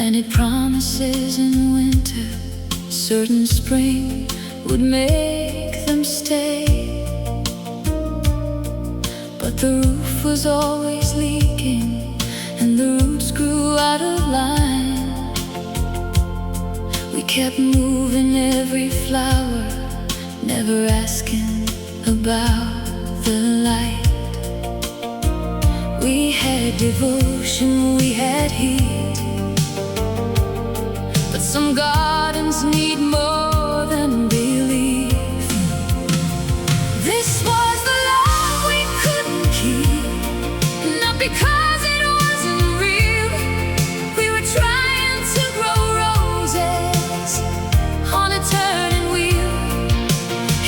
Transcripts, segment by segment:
Planted promises in winter, certain spring would make them stay. But the roof was always leaking, and the roots grew out of line. We kept moving every flower, never asking about the light. We had devotion, we had heat, but some gardens need more than belief. This was the love we couldn't keep, not because it wasn't real. We were trying to grow roses on a turning wheel.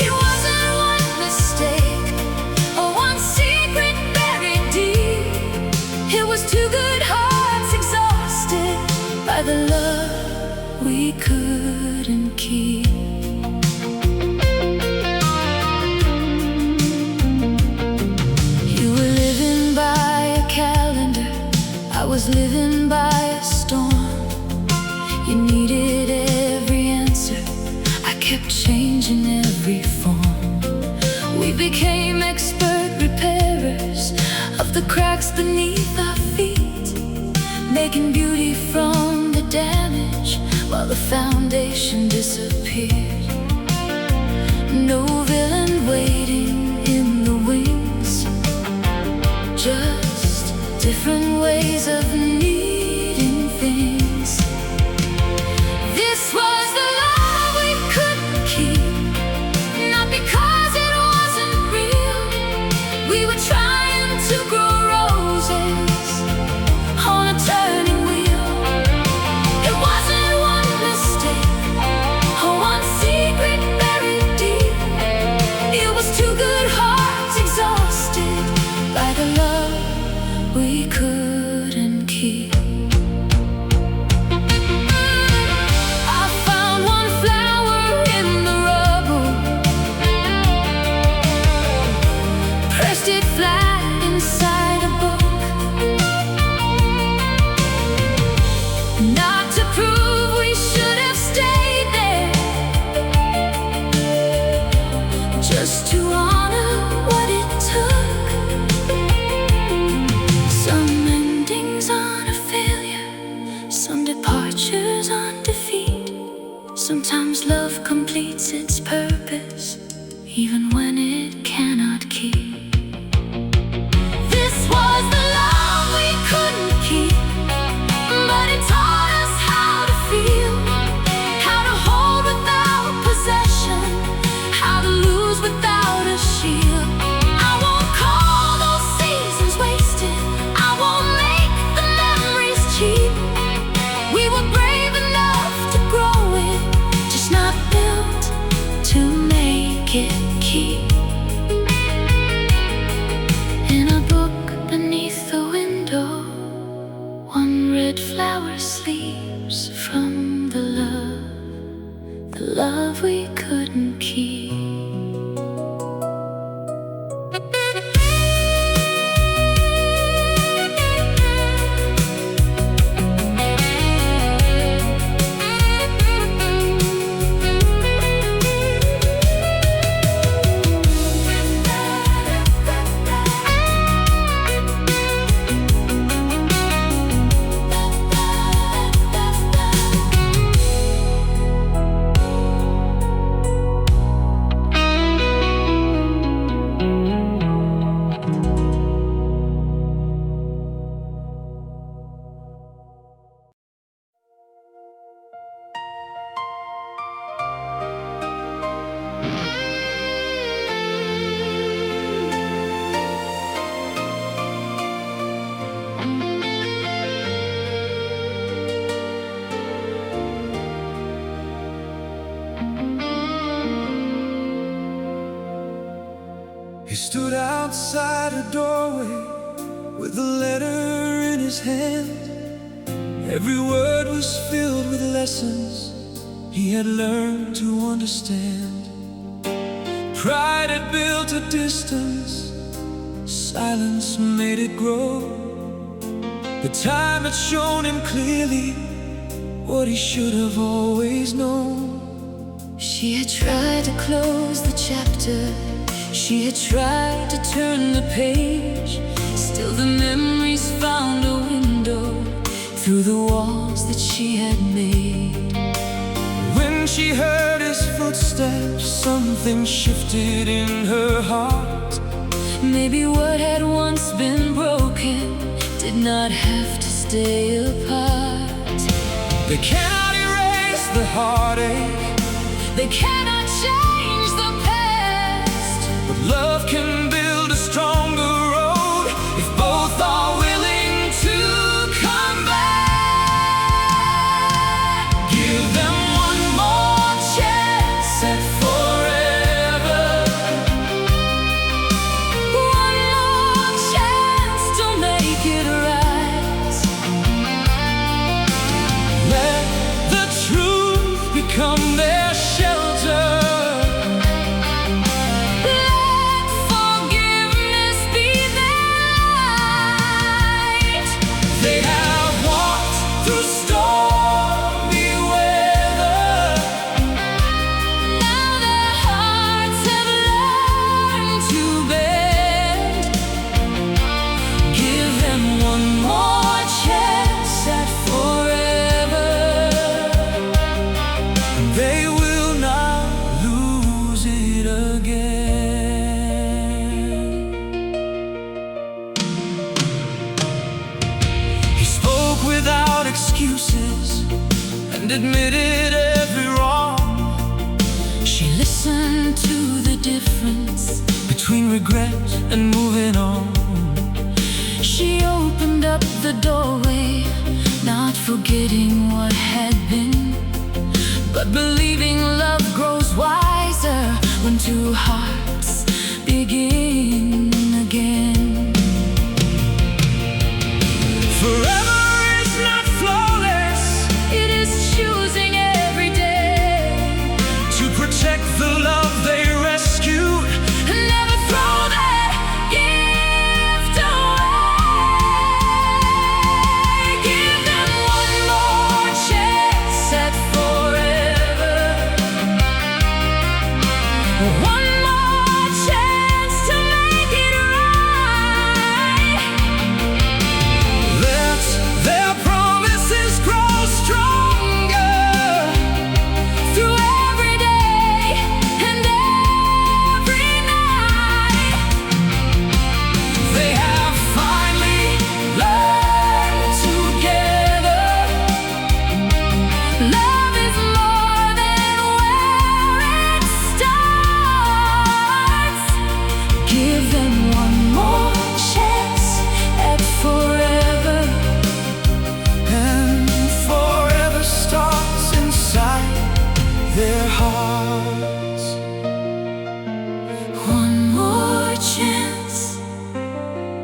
It wasn't one mistake or one secret buried deep. It was two good hearts exhausted by the love we couldn't keep. You were living by a calendar, I was living by a storm. You needed every answer, I kept changing every form. We became expert repairers of the cracks beneath our feet, making beauty from the damage while the foundation disappeared. No villain waiting in the wings, just different ways of needing things. This was the love we couldn't keep, not because it wasn't real. We were trying to grow roses on a turning wheel. It wasn't one mistake or one secret buried deep. It was two good hearts exhausted by the love we couldn't keep. I found one flower in the rubble, pressed it flat inside a book. Not to prove we should have stayed there, just to honor what it took. Some endings on a failure, some departures on defeat. Sometimes love completes its purpose, even when it cannot keep. This was the love we couldn't keep, but it taught us how to feel, how to hold without possession, how to lose without a shield. I won't call those seasons wasted, I won't make the memories cheap. We were brave enough to grow it, just not built to make it keep. In a book beneath the window, one red flower sleeps from the love we couldn't keep. He stood outside a doorway with a letter in his hand. Every word was filled with lessons he had learned to understand. Pride had built a distance, silence made it grow. The time had shown him clearly what he should have always known. She had tried to close the chapter, she had tried to turn the page. Still the memories found a window through the walls that she had made. When she heard his footsteps, something shifted in her heart. Maybe what had once been broken did not have to stay apart. They cannot erase the heartache, they cannot change the past, but love can build a stronger road if both are willing to come back. Give them one more chance at forever, one more chance to make it right. let the truth become their shelter. Let forgiveness be light. They have walked through stormy weather. Now their hearts have learned to bend. Give them one more chance at forever. They will not lose it again. He spoke without excuses and admitted every wrong. She listened to the difference Between regret and moving on, She opened up the doorway, not forgetting what had been, but believing love grows wiser when two hearts begin again. forever is not flawless. It is choosing every day To protect the love they rescued, and never throw that gift away. Give them one more chance at forever, one more chance to make it right. let their promises grow stronger Through every day and every night, they have finally learned together. love is more than where it starts. Give them one more chance at forever. And forever starts inside their hearts. One more chance,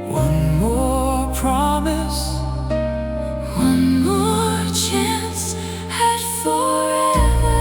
One more promise, one more chance at forever.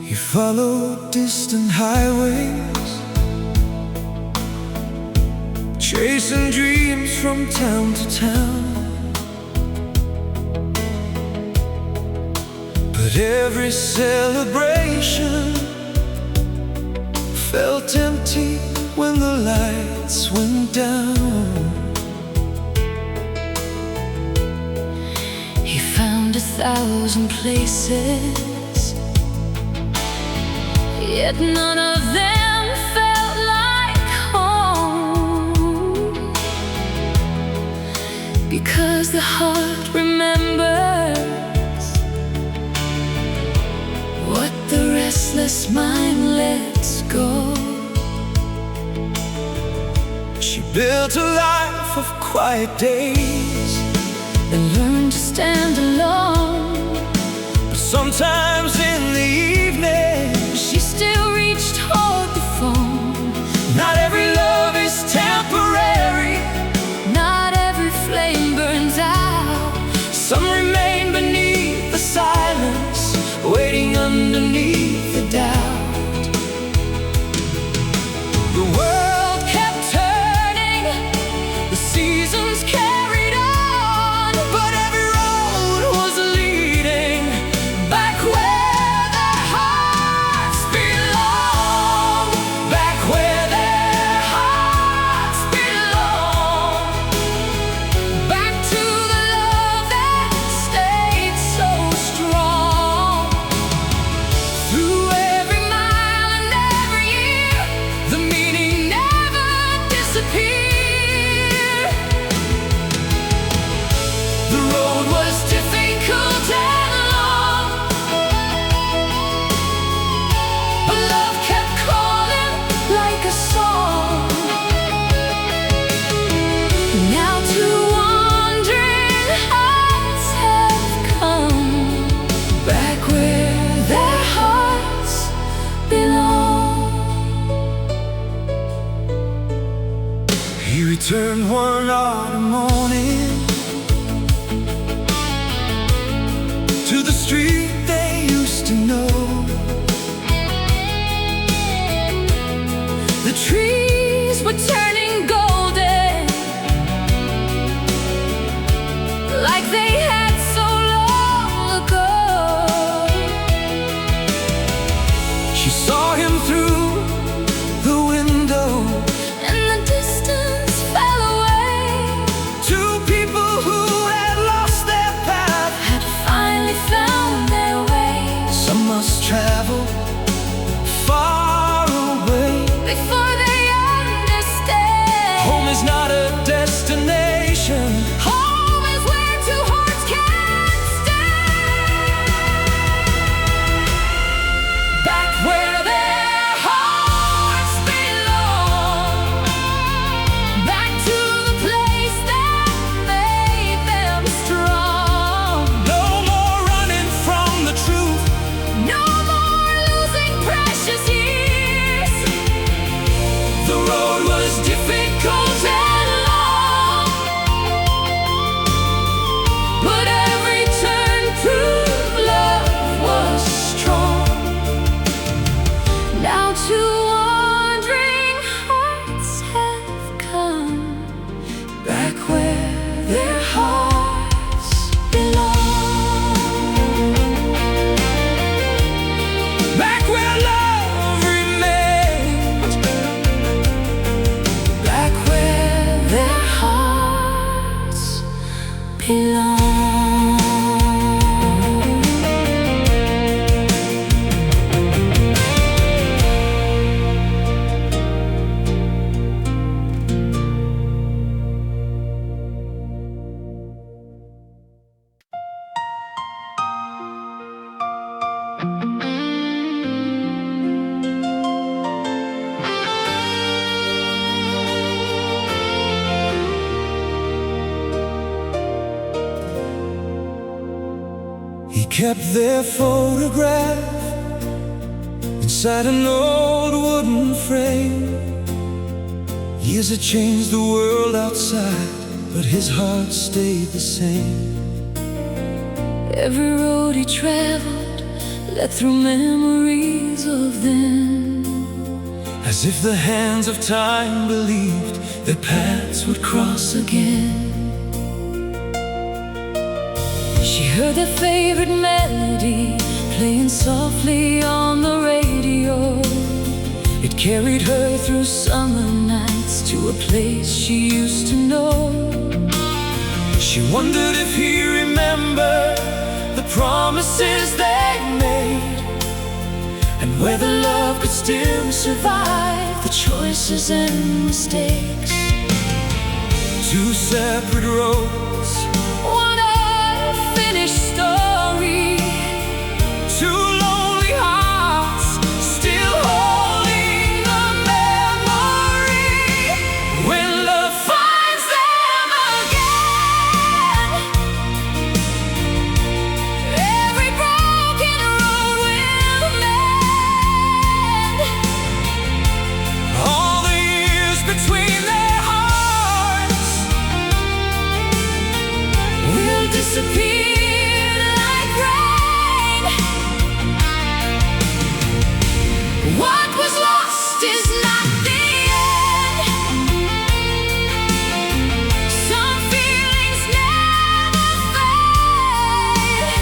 He followed distant highways, chasing dreams from town to town. But every celebration felt empty when the lights went down. He found 1,000 places, yet none of them felt like home. Because the heart remembers what the restless mind lets go. She built a life of quiet days And learned to stand alone sometimes in the evening, she still reached toward the phone. not every love is temporary, Not every flame burns out. some remain beneath the silence, waiting underneath the doubt. The world kept turning, the seasons carried on, but every road was leading back where their hearts belong. Back where their hearts belong. Back to the love that stayed so strong. Through every mile and every year, the meaning never disappeared. The road was difficult and long, but love kept calling Like a song. Now two wandering hearts have come back where their hearts belong. he returned one autumn morning to the street they used to know. The trees were turning golden, like they had so long ago. She saw him through the window. And the distance fell away. Two people who had lost their path. Had finally found their way. Some must travel far away. Before they understand, Home is not a destination. home is where two hearts can stand. Back where their hearts belong. Back to the place that made them strong. No more running from the truth. No more losing precious years. The road was difficult and long, But every turn proved love was strong. Now two wandering hearts have come back where their hearts belong. back where love remained. Back where their hearts belong. He kept their photograph inside an old wooden frame. Years had changed the world outside, but his heart stayed the same. Every road he traveled led through memories of them. As if the hands of time believed their paths would cross again. She heard their favorite melody playing softly on the radio. It carried her through summer nights to a place she used to know. She wondered if he remembered the promises they made, and whether love could still survive the choices and mistakes. Two separate roads, One unfinished story. two lonely hearts still holding the memory. When love finds them again, Every broken disappeared like rain. What was lost is not the end. Some feelings never fade.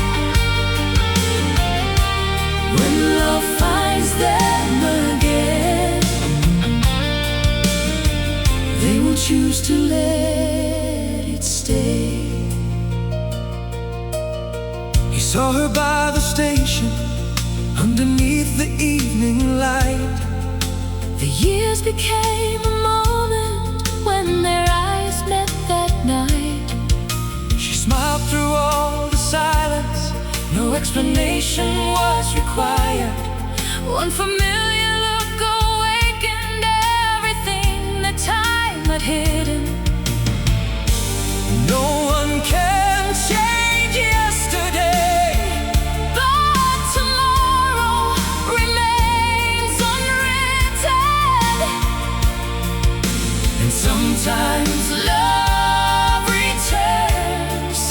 When love finds them again, they will choose to let it stay. He saw her by the station, underneath the evening light. The years became a moment when their eyes met that night. She smiled through all the silence, no explanation was required. One familiar look awakened everything that time had hidden. No one can change yesterday, But tomorrow remains unwritten. and sometimes love returns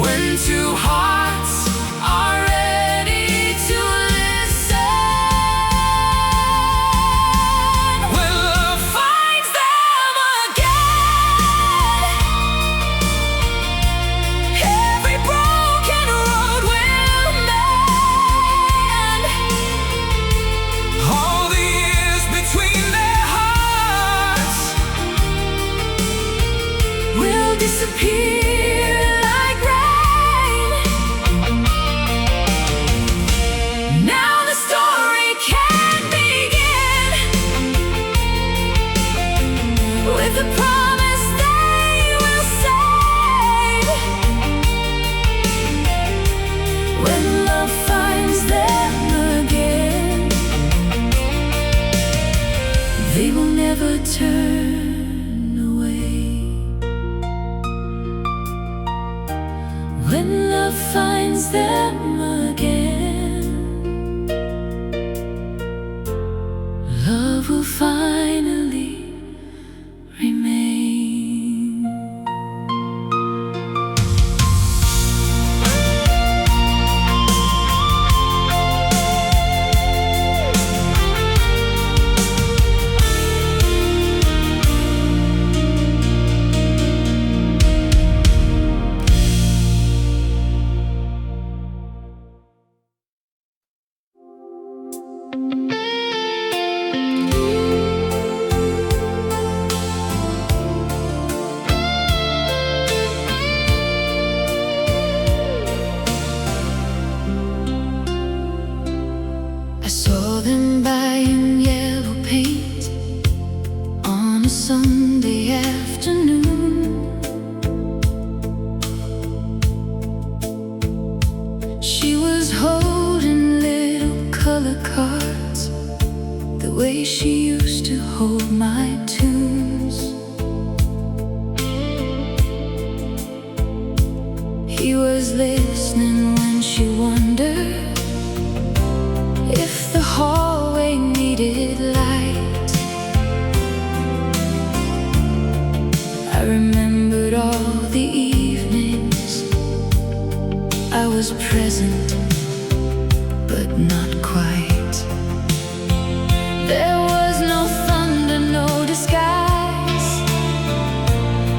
when two hearts are ready to listen. When love finds them again, every broken road will mend. All the years between their hearts Will disappear like rain. Now the story can begin, with the promise they will save. When love finds them again, they will never turn away. When love finds them again, love will finally remain. I saw them buying yellow paint on a Sunday afternoon. She was holding little color cards, the way she used to hold my tunes. He was listening when she wondered if the hallway needed light. I remembered all the evenings I was present, but not quite. There was no thunder, no disguise,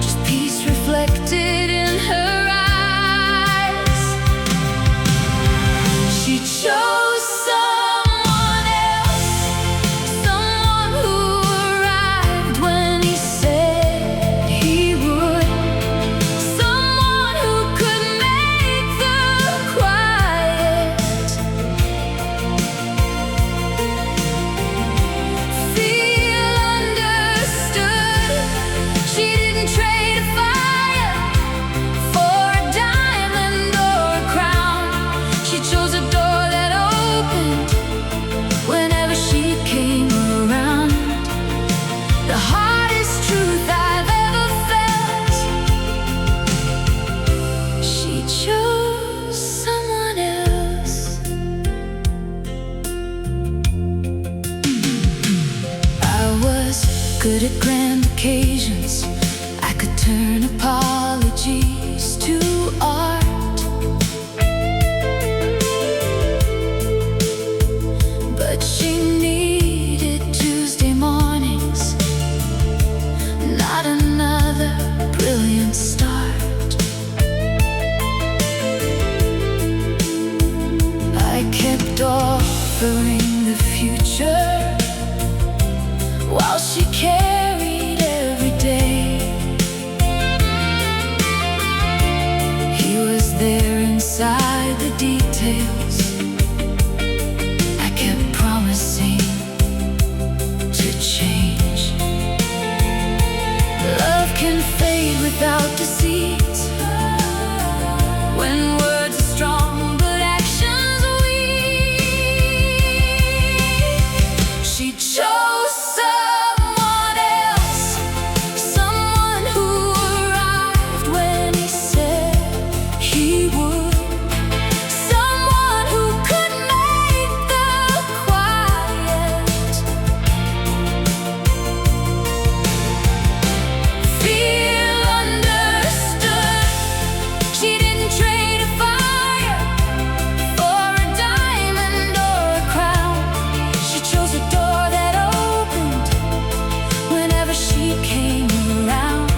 just peace reflected in her eyes. She chose someone else, someone who arrived when he said he would, someone who could make the quiet feel understood. She didn't trade a fire for a diamond or a crown. She chose a door that opened whenever she came around. The hardest truth I've ever felt, she chose someone else. I was good at grand occasions. I could turn apologies to whispering the future while she carried every day. He was there inside the details. I kept promising to change. Love can fade without deceit. When words are strong but actions weak. She chose someone else, someone who arrived when he said he would, someone who could make the quiet feel understood. She didn't trade a fire for a diamond or a crown. She chose a door that opened whenever she came around.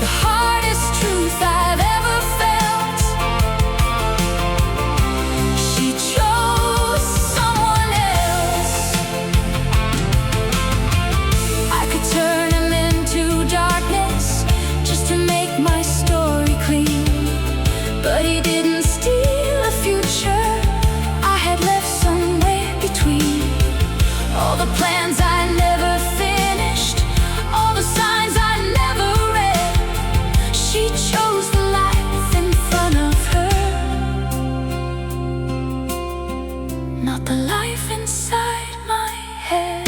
The hardest truth I've ever felt. She chose someone else. I could turn him into darkness just to make my story clean. But he didn't steal a future I had left somewhere between. All the plans I never finished, all the signs I never read. She chose the life in front of her, not the life inside my head.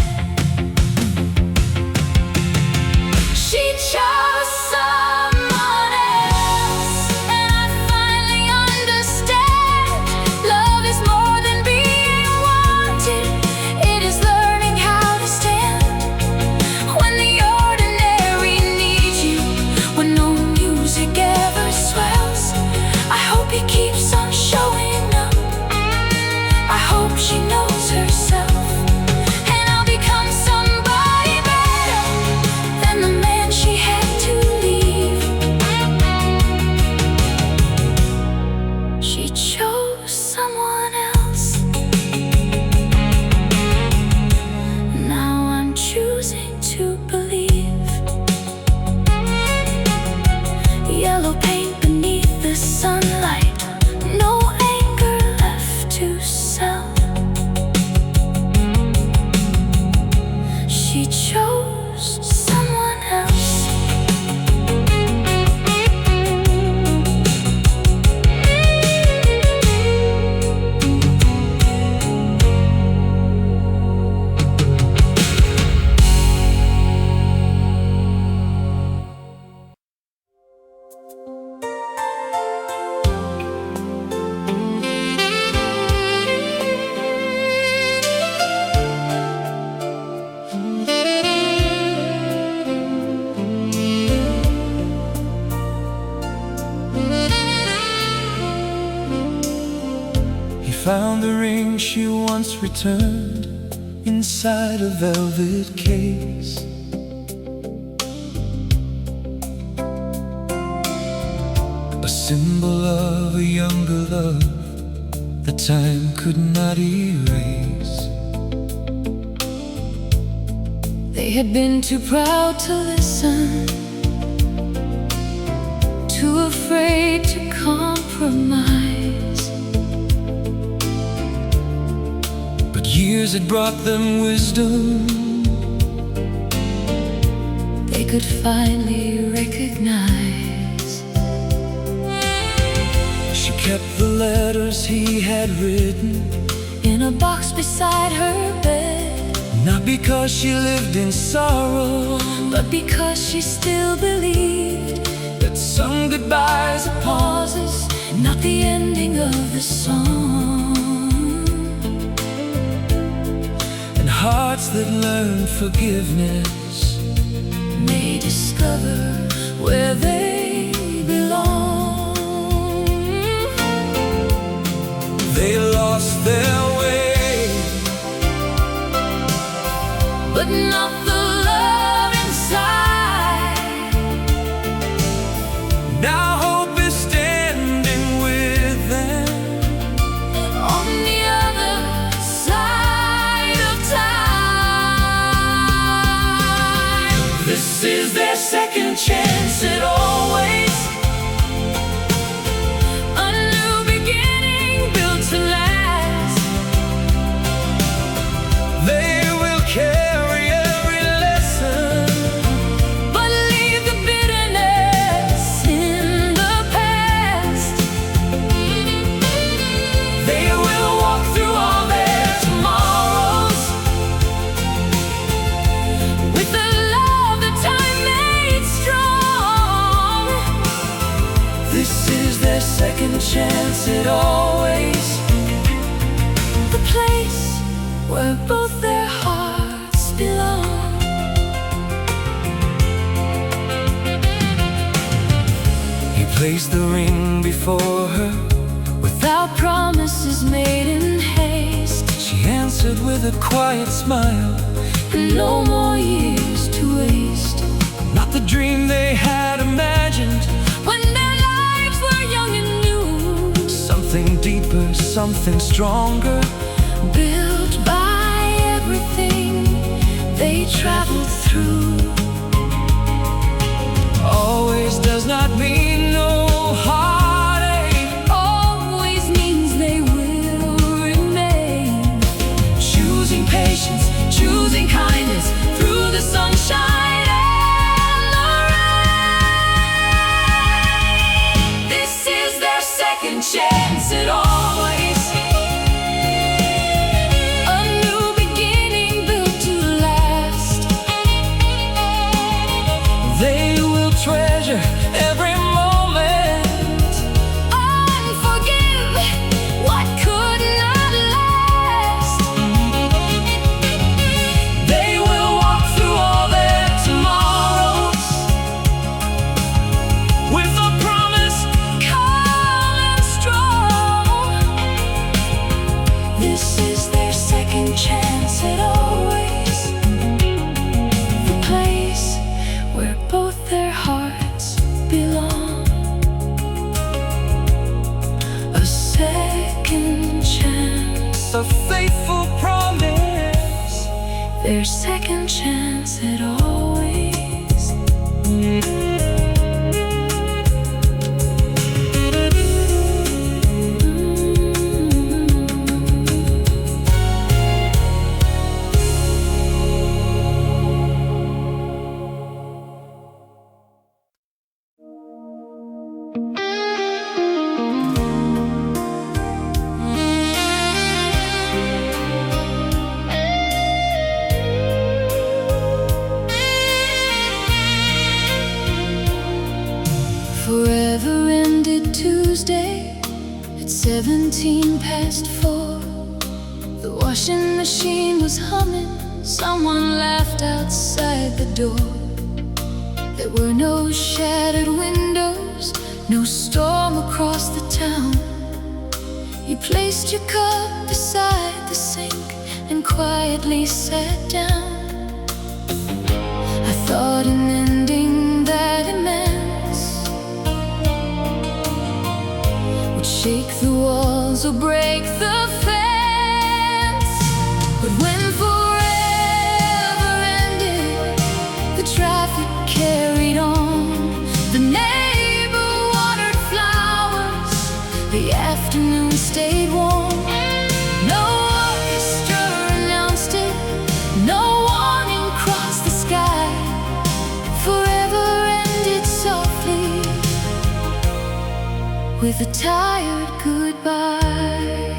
She chose someone else, and I finally understand. Love is more than being wanted. It is learning how to stand when the ordinary needs you, when no music ever swells. I hope he keeps on showing up. I hope she knows herself, and I'll become somebody better than the man she had to leave. She chose someone else. Now I'm choosing to believe. Yellow paint beneath the sunlight, no anger left to sell. She chose someone else. He found the ring she once returned inside a velvet case. A symbol of a younger love that time could not erase. They had been too proud to listen, too afraid to compromise. But years had brought them wisdom. They could finally recognize. She kept the letters he had written in a box beside her bed, not because she lived in sorrow, but because she still believed that some goodbyes are pauses, not the ending of the song. And hearts that learn forgiveness may discover where they belong. They lost their way, but not the love inside. now hope is standing with them On the other second chance at always. A new beginning built to last. They will carry every lesson, But leave the bitterness in the past. they will walk through all their tomorrows With the love that time made strong. This is their second chance at always. The place where both their hearts belong. He placed the ring before her. Without promises made in haste, She answered with a quiet smile. and no more years to waste. Not the dream they had imagined. When their lives were young and new, Something deeper, something stronger. built by everything they traveled through. Always does not mean no heartache. Always means they will remain. Choosing patience, choosing kindness Through the sunshine and the rain. This is their second chance at always. A new beginning built to last. They will treasure every moment. Unforgive what could not last. They will walk through all their tomorrows with a promise. Calm and strong. This is their second chance at always. The place where both their hearts belong. A second chance. A faithful promise. Their second chance at always. Forever ended Tuesday at 4:17. The washing machine was humming. Someone laughed outside the door. There were no shattered windows, no storm across the town. You placed your cup beside the sink and quietly sat down. I thought an ending that immense would shake the walls or break the fence. But when forever ended, the traffic carried on. The neighbor watered flowers, the afternoon stayed warm. No orchestra announced it, no warning crossed the sky. Forever ended softly with a tired goodbye.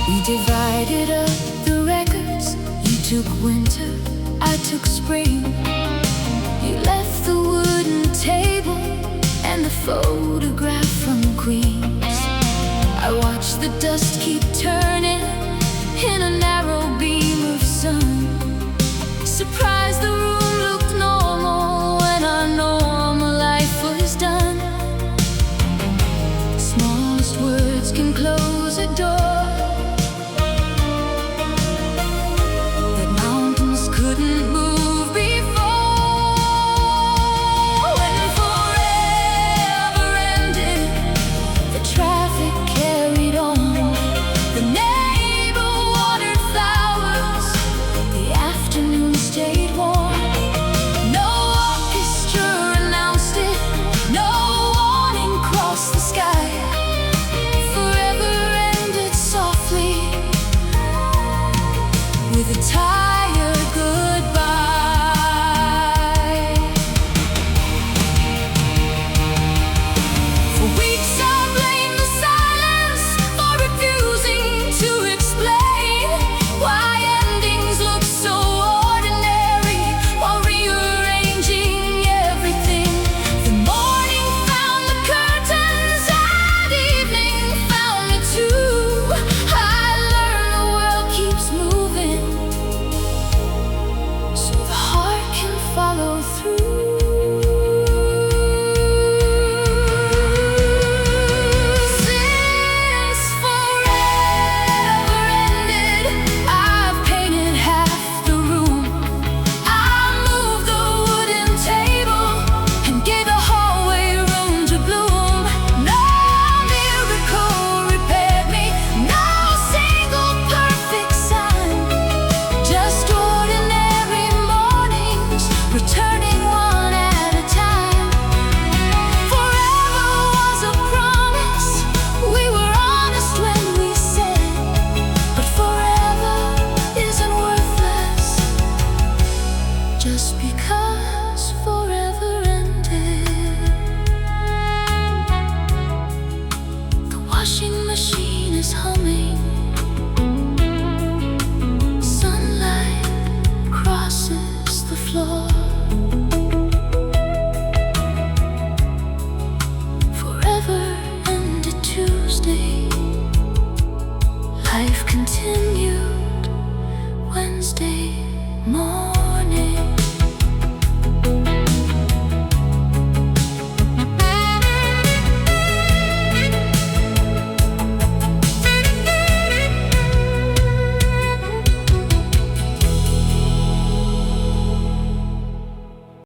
We divided up the records. You took winter, I took spring. You left the wooden table and the photograph from Queens. I watched the dust keep turning in a narrow beam of sun. Surprised the room looked normal when our normal life was done. Smallest words can close a door that mountains couldn't move before. When forever ended, the traffic Day more.